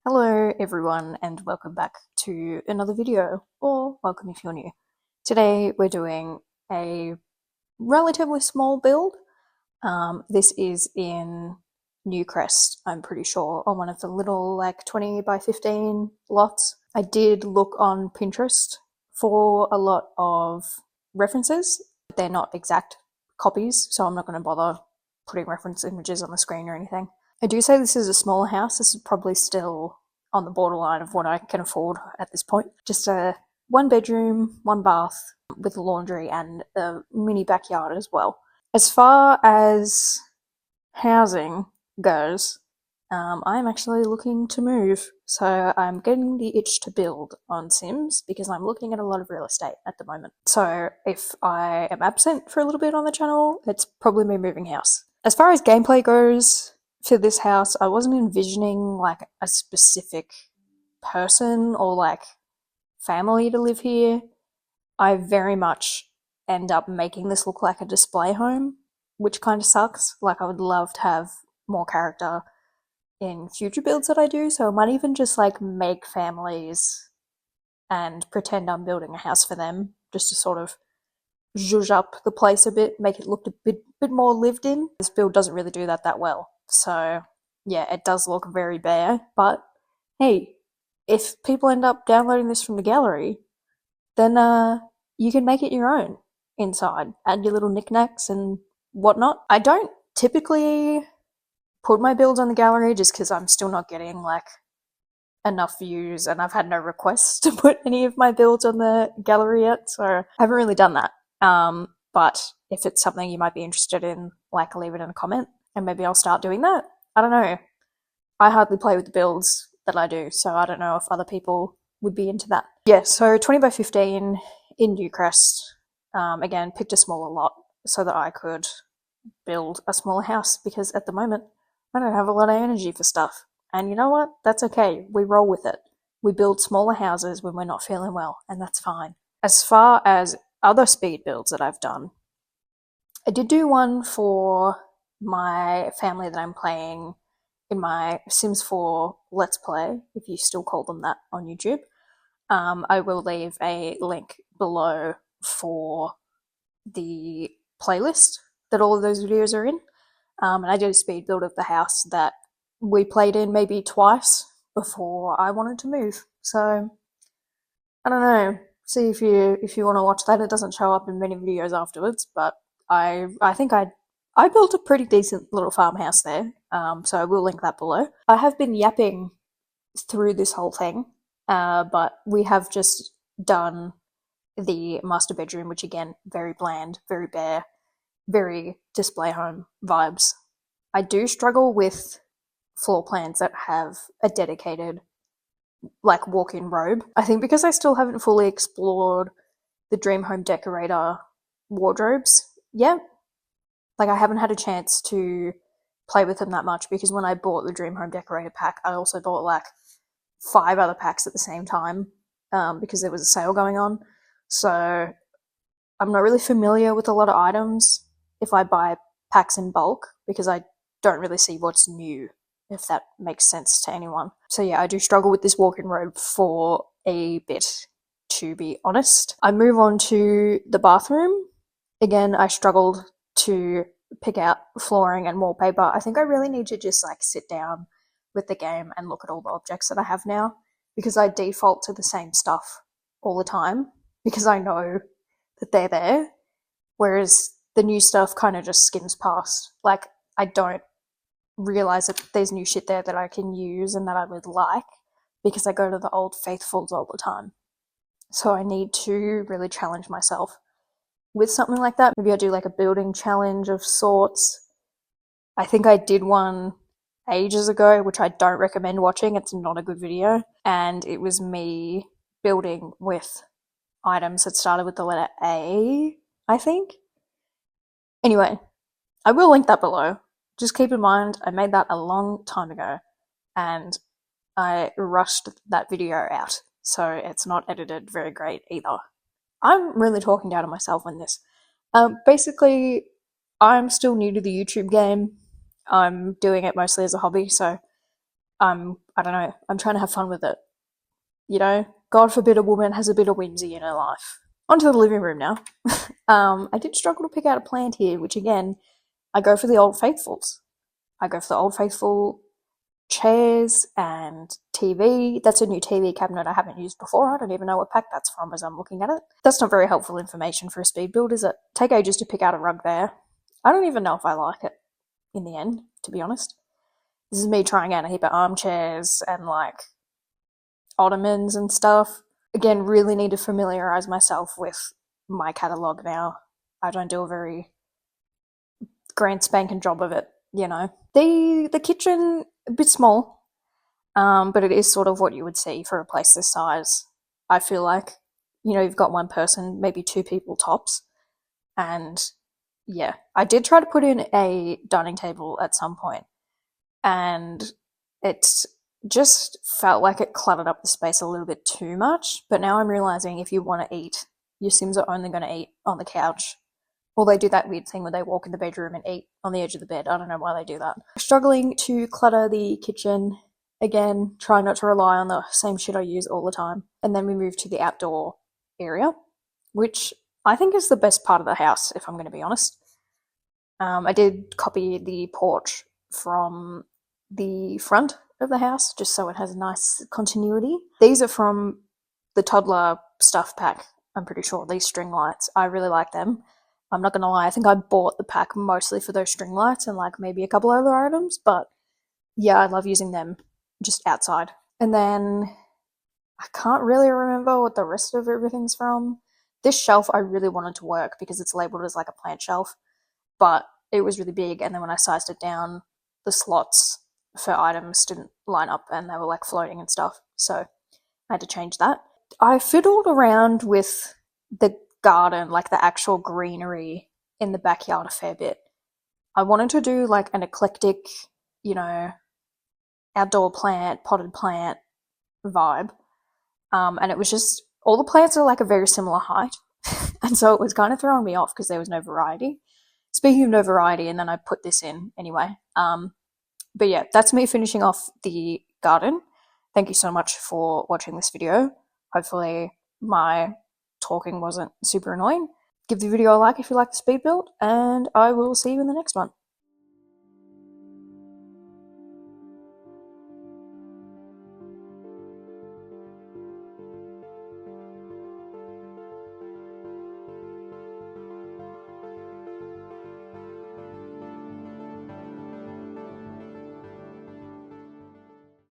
Hello everyone and welcome back to another video, or welcome if you're new. Today we're doing a relatively small build. This is in Newcrest, I'm pretty sure, on one of the little 20 by 15 lots. I did look on Pinterest for a lot of references. They're not exact copies, so I'm not going to bother putting reference images on the screen or anything. I do say this is a smaller house. This is probably still on the borderline of what I can afford at this point. Just a 1 bedroom, 1 bath with laundry and a mini backyard as well. As far as housing goes, I'm actually looking to move. So I'm getting the itch to build on Sims because I'm looking at a lot of real estate at the moment. So if I am absent for a little bit on the channel, it's probably me moving house. As far as gameplay goes, for this house, I wasn't envisioning a specific person or family to live here. I very much end up making this look like a display home, which kind of sucks. I would love to have more character in future builds that I do, so I might even just make families and pretend I'm building a house for them, just to sort of zhuzh up the place a bit, make it look a bit more lived in. This build doesn't really do that well. So yeah, it does look very bare, but hey, if people end up downloading this from the gallery, then you can make it your own inside, add your little knickknacks and whatnot. I don't typically put my builds on the gallery just because I'm still not getting enough views, and I've had no requests to put any of my builds on the gallery yet, so I haven't really done that. But if it's something you might be interested in, leave it in a comment and maybe I'll start doing that. I don't know. I hardly play with the builds that I do, so I don't know if other people would be into that. Yeah, so 20 by 15 in Newcrest. Again, picked a smaller lot so that I could build a smaller house because at the moment I don't have a lot of energy for stuff. And you know what? That's okay. We roll with it. We build smaller houses when we're not feeling well, and that's fine. As far as other speed builds that I've done, I did do one for my family that I'm playing in my Sims 4 Let's Play, if you still call them that on YouTube. I will leave a link below for the playlist that all of those videos are in. And I did a speed build of the house that we played in maybe twice before I wanted to move. So I don't know. See if you want to watch that. It doesn't show up in many videos afterwards, but I think I built a pretty decent little farmhouse there. So I will link that below. I have been yapping through this whole thing, but we have just done the master bedroom, which again, very bland, very bare, very display home vibes. I do struggle with floor plans that have a dedicated walk-in robe. I think because I still haven't fully explored the Dream Home Decorator wardrobes yet. I haven't had a chance to play with them that much because when I bought the Dream Home Decorator pack, I also bought 5 other packs at the same time because there was a sale going on. So I'm not really familiar with a lot of items if I buy packs in bulk because I don't really see what's new, if that makes sense to anyone. So yeah, I do struggle with this walk-in robe for a bit, to be honest. I move on to the bathroom. Again, I struggled to pick out flooring and wallpaper. I think I really need to just sit down with the game and look at all the objects that I have now, because I default to the same stuff all the time because I know that they're there, whereas the new stuff kind of just skims past. I don't realize that there's new shit there that I can use and that I would like because I go to the old faithfuls all the time. So I need to really challenge myself with something like that. Maybe I do a building challenge of sorts. I think I did one ages ago, which I don't recommend watching. It's not a good video. And it was me building with items that started with the letter A, I think. Anyway, I will link that below. Just keep in mind, I made that a long time ago and I rushed that video out, so it's not edited very great either. I'm really talking down to myself on this. Basically, I'm still new to the YouTube game. I'm doing it mostly as a hobby, so I don't know, I'm trying to have fun with it. You know, God forbid a woman has a bit of whimsy in her life. Onto the living room now. I did struggle to pick out a plant here, which again, I go for the old faithfuls. I go for the old faithful chairs and TV. That's a new TV cabinet I haven't used before. I don't even know what pack that's from as I'm looking at it. That's not very helpful information for a speed build, is it? Take ages to pick out a rug there. I don't even know if I like it in the end, to be honest. This is me trying out a heap of armchairs and like ottomans and stuff. Again, really need to familiarize myself with my catalogue now. I don't do a very grand spanking job of it, you know. The kitchen, a bit small, but it is sort of what you would see for a place this size. I feel like, you know, you've got one person, maybe two people tops, and yeah, I did try to put in a dining table at some point, and it just felt like it cluttered up the space a little bit too much. But now I'm realizing if you want to eat, your Sims are only going to eat on the couch. Or they do that weird thing where they walk in the bedroom and eat on the edge of the bed. I don't know why they do that. Struggling to clutter the kitchen. Again, try not to rely on the same shit I use all the time. And then we move to the outdoor area, which I think is the best part of the house, if I'm going to be honest. I did copy the porch from the front of the house, just so it has a nice continuity. These are from the toddler stuff pack, I'm pretty sure, these string lights. I really like them. I'm not gonna lie, I think I bought the pack mostly for those string lights and like maybe a couple other items, but yeah, I love using them just outside. And then I can't really remember what the rest of everything's from. This shelf I really wanted to work because it's labeled as like a plant shelf, but it was really big, and then when I sized it down, the slots for items didn't line up and they were like floating and stuff, so I had to change that. I fiddled around with the garden, like the actual greenery in the backyard a fair bit. I wanted to do like an eclectic, you know, outdoor plant, potted plant vibe. And it was just, all the plants are like a very similar height. And so it was kind of throwing me off because there was no variety. Speaking of no variety, and then I put this in anyway. But yeah, that's me finishing off the garden. Thank you so much for watching this video. Hopefully my talking wasn't super annoying. Give the video a like if you like the speed build, and I will see you in the next one.